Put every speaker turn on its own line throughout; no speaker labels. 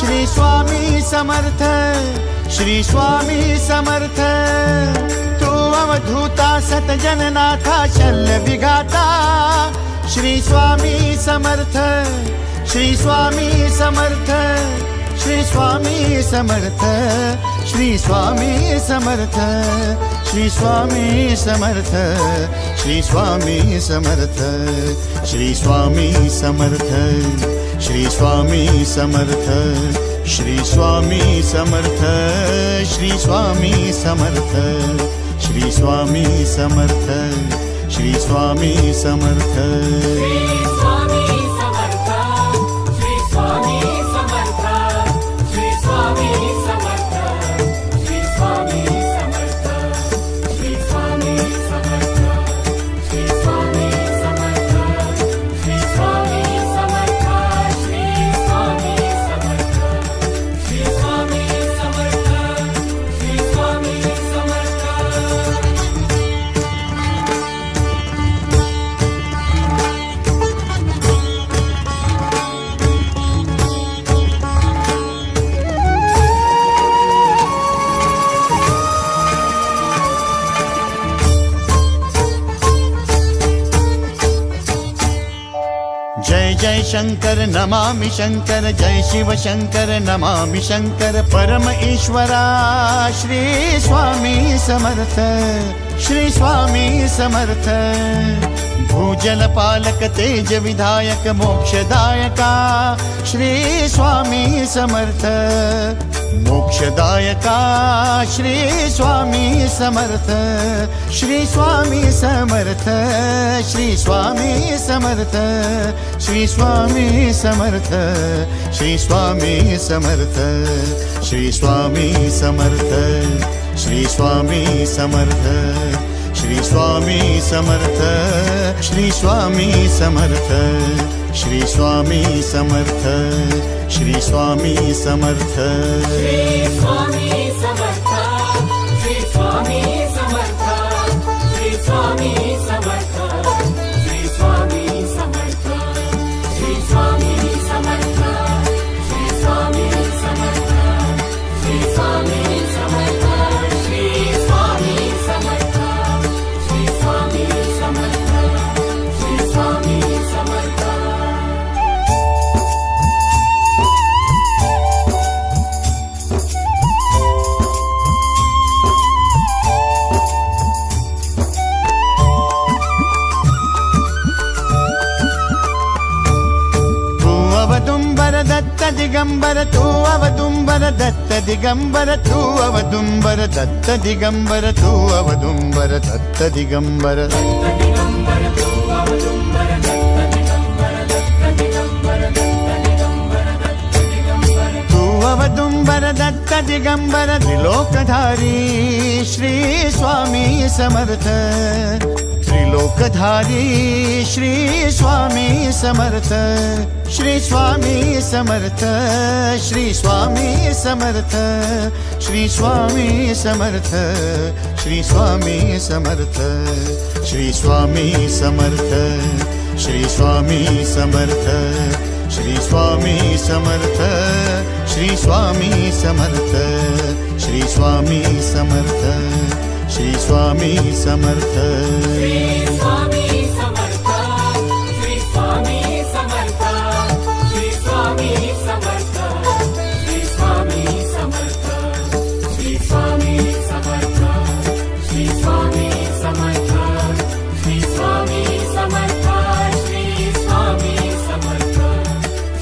श्री स्वामी समर्थ, श्री स्वामी समर्थ। तू अवधूता सतजननाथा शल्य विघाता, श्री स्वामी समर्थ, श्री स्वामी समर्थ, श्री स्वामी समर्थ, श्री स्वामी समर्थ, श्री स्वामी समर्थ, श्री स्वामी समर्थ, श्री स्वामी समर्थ, श्री स्वामी समर्थ, श्री स्वामी समर्थ, श्री स्वामी समर्थ, श्री स्वामी समर्थ, श्री स्वामी समर्थ। जय जय शंकर नमामि शंकर, जय शिव शंकर नमामि शंकर। परम ईश्वरा श्री स्वामी समर्थ, श्री स्वामी समर्थ। भूजल पालक तेज विधायक मोक्षदायका, श्री स्वामी समर्थ। मोक्षदायका श्री स्वामी समर्थ, श्री स्वामी समर्थ, श्री स्वामी समर्थ, श्री स्वामी समर्थ, श्री स्वामी समर्थ, श्री स्वामी समर्थ, श्री स्वामी समर्थ, श्री स्वामी समर्थ, श्री स्वामी समर्थ, श्री स्वामी समर्थ, श्री स्वामी समर्थ।
श्री स्वामी समर्थ, श्री स्वामी समर्थ, श्री स्वामी समर्थ, श्री स्वामी समर्थ, श्री स्वामी समर्थ, श्री स्वामी समर्थ, श्री स्वामी समर्थ, श्री स्वामी समर्थ, श्री स्वामी समर्थ, श्री स्वामी समर्थ।
अवदुंबर दत्त दिगंबर, तू अवदुंबर दत्त दिगंबर, तू अवदुंबर दत्त दिगंबर, तू अवदुंबर दत्त दिगंबर। तू अवदुंबर दत्त दिगंबर, त्रिलोकधारी श्री स्वामी समर्थ। त्रिलोकधारी श्री स्वामी समर्थ, श्री स्वामी समर्थ, श्री स्वामी समर्थ, श्री स्वामी समर्थ, श्री स्वामी समर्थ, श्री स्वामी समर्थ, श्री स्वामी समर्थ, श्री स्वामी समर्थ, श्री स्वामी समर्थ, श्री स्वामी समर्थ, श्री स्वामी समर्थ।
श्री स्वामी समर्थ, श्री स्वामी समर्थ, श्री स्वामी समर्थ, श्री स्वामी समर्थ, श्री स्वामी समर्थ, श्री स्वामी समर्थ, श्री स्वामी समर्थ, श्री स्वामी समर्थ,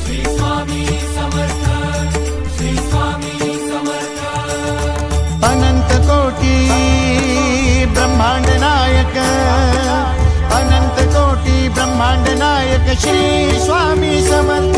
श्री स्वामी समर्थ, श्री स्वामी समर्थ।
अनंत कोटी ब्रह्मांड नायक, अनंत कोटी ब्रह्मांड नायक श्री स्वामी समर्थ।